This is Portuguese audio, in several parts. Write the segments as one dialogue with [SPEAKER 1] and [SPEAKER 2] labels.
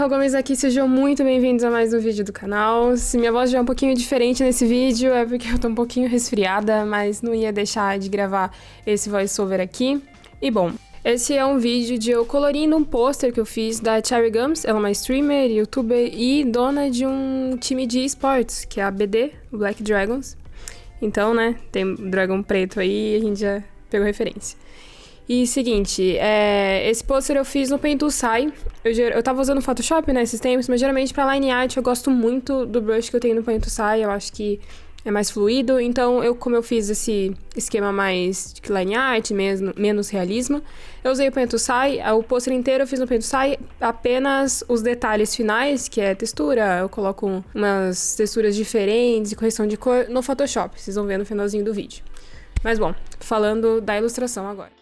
[SPEAKER 1] Rô Gomes aqui, sejam muito bem-vindos a mais um vídeo do canal. Se minha voz já é um pouquinho diferente nesse vídeo, é porque eu tô um pouquinho resfriada, mas não ia deixar de gravar esse voiceover aqui. E bom, esse é um vídeo de eu colorindo um pôster que eu fiz da Cherry Gums. Ela é uma streamer, youtuber e dona de um time de esportes, que é a BD, Black Dragons. Então, né, tem um dragão preto aí e a gente já pegou referência. E seguinte, esse pôster eu fiz no Paint-Tool-Sai. Eu tava usando Photoshop, né, esses tempos, mas geralmente pra line art eu gosto muito do brush que eu tenho no Paint-Tool-Sai. Eu acho que é mais fluido. Então, como eu fiz esse esquema mais de line art, menos realismo, eu usei o Paint-Tool-Sai. O pôster inteiro eu fiz no Paint-Tool-Sai, apenas os detalhes finais, que é textura. Eu coloco umas texturas diferentes e correção de cor no Photoshop. Vocês vão ver no finalzinho do vídeo. Mas bom, falando da ilustração agora.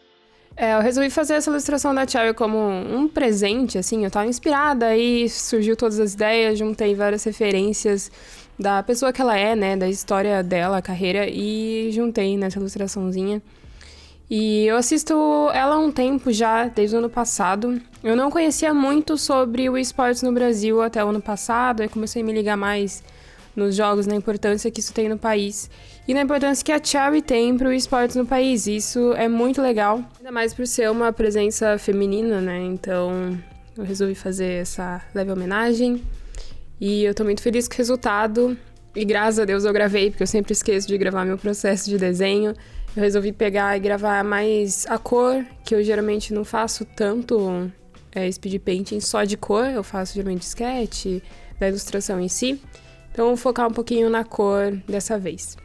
[SPEAKER 1] Eu resolvi fazer essa ilustração da Cherry como um presente, assim, eu tava inspirada e surgiu todas as ideias, juntei várias referências da pessoa que ela é, né, da história dela, a carreira, e juntei nessa ilustraçãozinha. E eu assisto ela há um tempo já, desde o ano passado. Eu não conhecia muito sobre o esportes no Brasil até o ano passado, aí comecei a me ligar mais nos jogos, na importância que isso tem no país e na importância que a Cherry tem pro esportes no país. Isso é muito legal, ainda mais por ser uma presença feminina, né? Então eu resolvi fazer essa leve homenagem e eu tô muito feliz com o resultado. E graças a Deus eu gravei, porque eu sempre esqueço de gravar meu processo de desenho. Eu resolvi pegar e gravar mais a cor, que eu geralmente não faço tanto speed painting só de cor, eu faço geralmente sketch, da ilustração em si. Então, vou focar um pouquinho na cor dessa vez.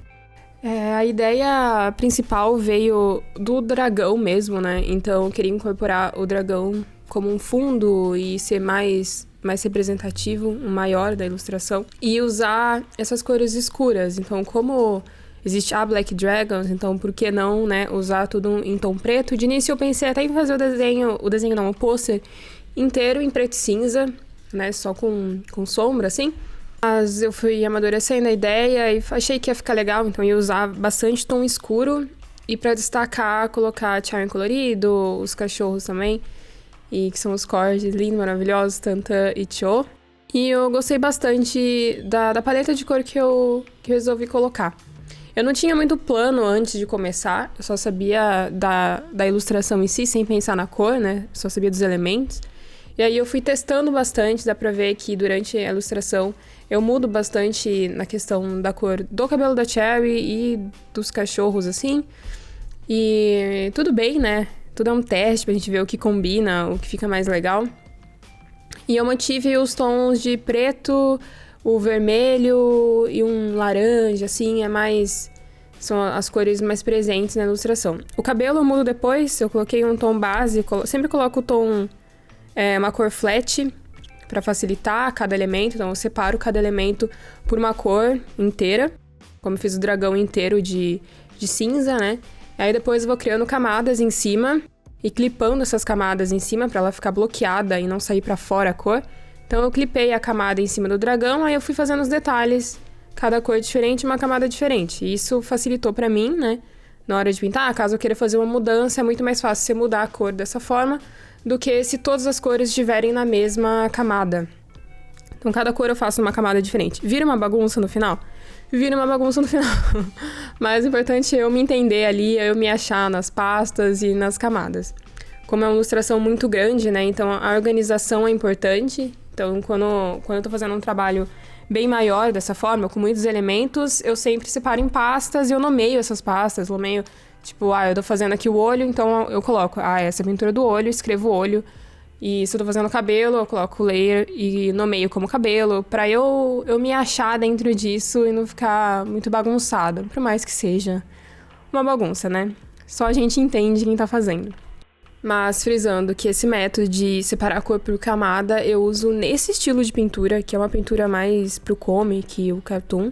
[SPEAKER 1] A ideia principal veio do dragão mesmo, né? Então, eu queria incorporar o dragão como um fundo e ser mais representativo, um maior da ilustração. E usar essas cores escuras. Então, como existe a Black Dragons, então por que não, né, usar tudo em tom preto? De início, eu pensei até em fazer o pôster inteiro em preto e cinza, né? Só com sombra, assim. Mas eu fui amadurecendo a ideia e achei que ia ficar legal, então ia usar bastante tom escuro. E pra destacar, colocar Charm colorido, os cachorros também, e que são os cortes lindos, maravilhosos, Tanta e Cho. E eu gostei bastante da paleta de cor que eu resolvi colocar. Eu não tinha muito plano antes de começar, eu só sabia da ilustração em si, sem pensar na cor, né? Só sabia dos elementos. E aí eu fui testando bastante, dá pra ver que durante a ilustração eu mudo bastante na questão da cor do cabelo da Cherry e dos cachorros, assim. E tudo bem, né? Tudo é um teste pra gente ver o que combina, o que fica mais legal. E eu mantive os tons de preto, o vermelho e um laranja, assim, são as cores mais presentes na ilustração. O cabelo eu mudo depois, eu coloquei um tom base, sempre coloco o tom... uma cor flat, para facilitar cada elemento. Então eu separo cada elemento por uma cor inteira, como eu fiz o dragão inteiro de cinza, né? Aí depois eu vou criando camadas em cima e clipando essas camadas em cima para ela ficar bloqueada e não sair para fora a cor. Então eu clipei a camada em cima do dragão, aí eu fui fazendo os detalhes, cada cor diferente, uma camada diferente. E isso facilitou para mim, né? Na hora de pintar, caso eu queira fazer uma mudança, é muito mais fácil você mudar a cor dessa forma do que se todas as cores estiverem na mesma camada. Então, cada cor eu faço uma camada diferente. Vira uma bagunça no final? Vira uma bagunça no final. Mas o importante é eu me entender ali, eu me achar nas pastas e nas camadas. Como é uma ilustração muito grande, né? Então, a organização é importante. Então, quando eu tô fazendo um trabalho bem maior dessa forma, com muitos elementos, eu sempre separo em pastas e eu nomeio essas pastas. Nomeio, tipo, eu tô fazendo aqui o olho, então eu coloco, essa é a pintura do olho, escrevo o olho. E se eu tô fazendo o cabelo, eu coloco o layer e nomeio como cabelo, pra eu me achar dentro disso e não ficar muito bagunçado, por mais que seja uma bagunça, né? Só a gente entende quem tá fazendo. Mas frisando que esse método de separar a cor por camada eu uso nesse estilo de pintura, que é uma pintura mais pro comic, o cartoon.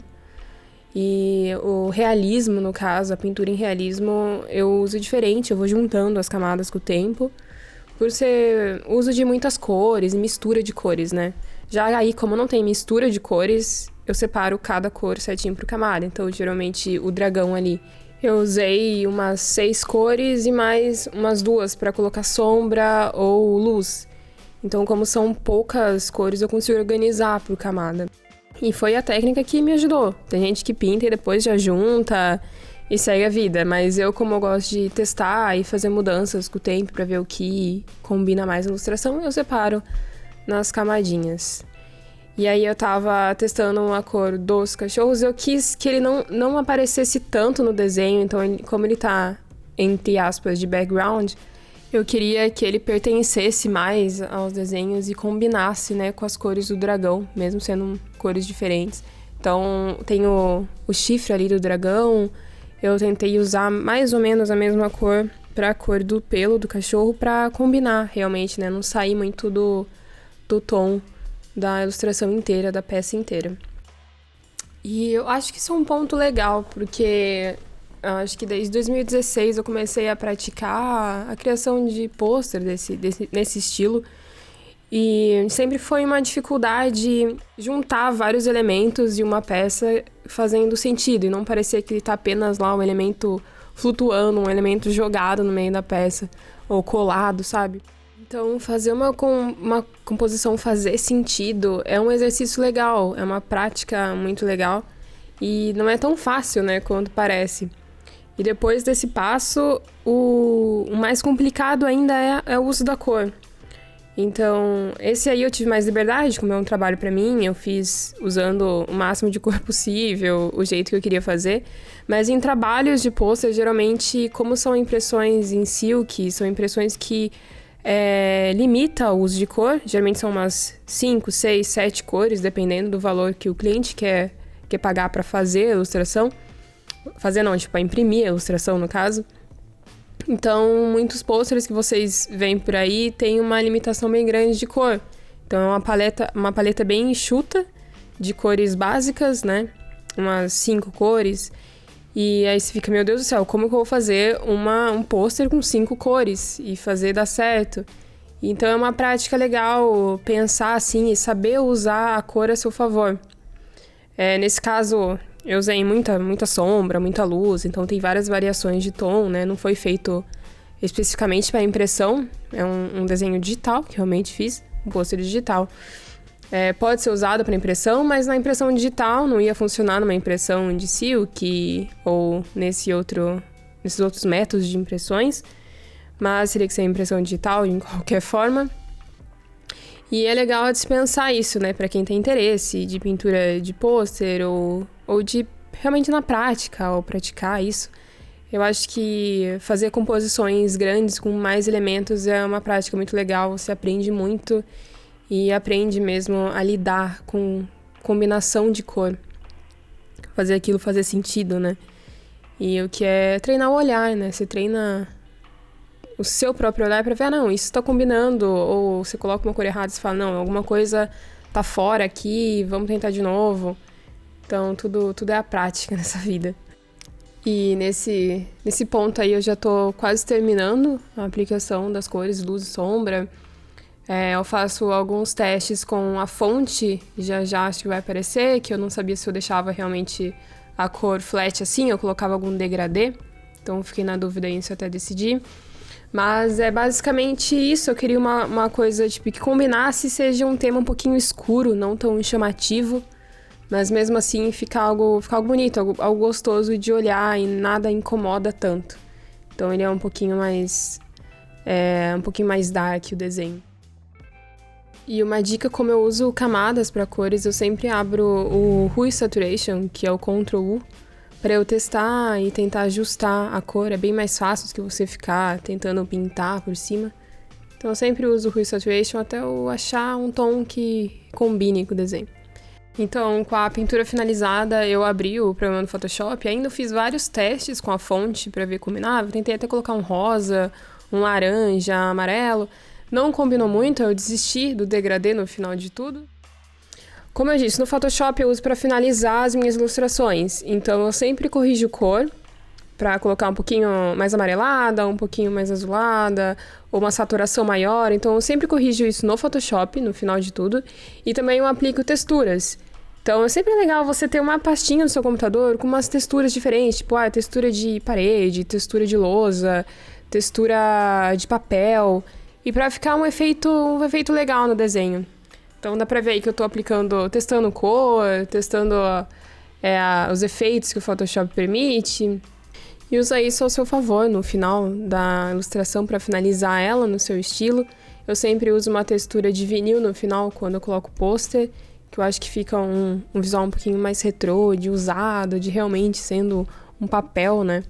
[SPEAKER 1] E o realismo, no caso, a pintura em realismo, eu uso diferente, eu vou juntando as camadas com o tempo, por ser uso de muitas cores e mistura de cores, né? Já aí, como não tem mistura de cores, eu separo cada cor certinho por camada. Então, geralmente, o dragão ali, eu usei umas 6 cores e mais umas 2 para colocar sombra ou luz. Então, como são poucas cores, eu consigo organizar por camada. E foi a técnica que me ajudou. Tem gente que pinta e depois já junta e segue a vida. Mas eu, como eu gosto de testar e fazer mudanças com o tempo pra ver o que combina mais na ilustração, eu separo nas camadinhas. E aí eu tava testando a cor dos cachorros. Eu quis que ele não aparecesse tanto no desenho. Então, como ele tá, entre aspas, de background, eu queria que ele pertencesse mais aos desenhos e combinasse, né, com as cores do dragão, mesmo sendo cores diferentes. Então, tem o chifre ali do dragão. Eu tentei usar mais ou menos a mesma cor pra cor do pelo do cachorro pra combinar realmente, né? Não sair muito do tom da ilustração inteira, da peça inteira. E eu acho que isso é um ponto legal, porque eu acho que desde 2016 eu comecei a praticar a criação de pôster nesse estilo. E sempre foi uma dificuldade juntar vários elementos de uma peça fazendo sentido. E não parecer que tá apenas lá um elemento flutuando, um elemento jogado no meio da peça. Ou colado, sabe? Então, fazer uma composição fazer sentido é um exercício legal. É uma prática muito legal. E não é tão fácil, né, quanto parece. E depois desse passo, o mais complicado ainda é o uso da cor. Então, esse aí eu tive mais liberdade, como é um trabalho pra mim, eu fiz usando o máximo de cor possível, o jeito que eu queria fazer. Mas em trabalhos de pôster, geralmente, como são impressões em silk, são impressões que limita o uso de cor. Geralmente são umas 5, 6, 7 cores, dependendo do valor que o cliente quer pagar pra fazer a ilustração. Fazer não, tipo, imprimir a ilustração, no caso. Então, muitos pôsteres que vocês veem por aí têm uma limitação bem grande de cor. Então, é uma paleta bem enxuta de cores básicas, né? Umas 5 cores. E aí você fica, meu Deus do céu, como que eu vou fazer um pôster com 5 cores e fazer dar certo? Então, é uma prática legal pensar assim e saber usar a cor a seu favor. Nesse caso, eu usei muita sombra, muita luz, então tem várias variações de tom, né? Não foi feito especificamente para impressão, é um desenho digital que realmente fiz, um pôster digital. Pode ser usado para impressão, mas na impressão digital não ia funcionar numa impressão de silk ou nesses outros métodos de impressões, mas teria que ser impressão digital de qualquer forma. E é legal dispensar isso, né, para quem tem interesse de pintura de pôster ou de realmente na prática, ou praticar isso. Eu acho que fazer composições grandes com mais elementos é uma prática muito legal, você aprende muito e aprende mesmo a lidar com combinação de cor. Fazer aquilo fazer sentido, né? E o que é treinar o olhar, né? Você treina o seu próprio olhar pra ver, não, isso tá combinando, ou você coloca uma cor errada e você fala, não, alguma coisa tá fora aqui, vamos tentar de novo. Então, tudo é a prática nessa vida. E nesse ponto aí eu já tô quase terminando a aplicação das cores luz e sombra. Eu faço alguns testes com a fonte, já acho que vai aparecer, que eu não sabia se eu deixava realmente a cor flat assim, eu colocava algum degradê. Então, fiquei na dúvida nisso até decidir. Mas é basicamente isso, eu queria uma coisa tipo, que combinasse, seja um tema um pouquinho escuro, não tão chamativo, mas mesmo assim fica algo bonito, algo gostoso de olhar e nada incomoda tanto. Então ele é um pouquinho mais dark o desenho. E uma dica, como eu uso camadas para cores, eu sempre abro o Hue Saturation, que é o Ctrl U, para eu testar e tentar ajustar a cor. É bem mais fácil do que você ficar tentando pintar por cima. Então eu sempre uso o Hue Saturation até eu achar um tom que combine com o desenho. Então, com a pintura finalizada, eu abri o programa do Photoshop. Ainda fiz vários testes com a fonte para ver como combinava. Tentei até colocar um rosa, um laranja, amarelo. Não combinou muito, eu desisti do degradê no final de tudo. Como eu disse, no Photoshop eu uso para finalizar as minhas ilustrações. Então eu sempre corrijo cor para colocar um pouquinho mais amarelada, um pouquinho mais azulada, ou uma saturação maior. Então eu sempre corrijo isso no Photoshop, no final de tudo. E também eu aplico texturas. Então é sempre legal você ter uma pastinha no seu computador com umas texturas diferentes. Tipo, textura de parede, textura de lousa, textura de papel. e pra ficar um efeito legal no desenho. Então dá pra ver aí que eu tô testando cor, testando os efeitos que o Photoshop permite. E usa isso ao seu favor no final da ilustração para finalizar ela no seu estilo. Eu sempre uso uma textura de vinil no final quando eu coloco o pôster, que eu acho que fica um visual um pouquinho mais retrô, de usado, de realmente sendo um papel, né?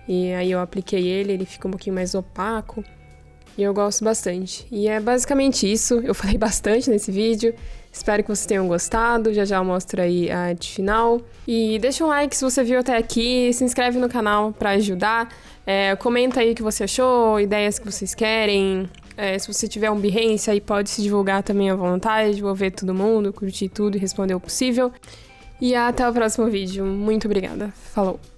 [SPEAKER 1] E aí eu apliquei ele fica um pouquinho mais opaco. E eu gosto bastante. E é basicamente isso. Eu falei bastante nesse vídeo. Espero que vocês tenham gostado. Já já eu mostro aí a arte final. E deixa um like se você viu até aqui. Se inscreve no canal pra ajudar. Comenta aí o que você achou, ideias que vocês querem. Se você tiver um Behance aí, pode se divulgar também à vontade. Vou ver todo mundo, curtir tudo e responder o possível. E até o próximo vídeo. Muito obrigada. Falou!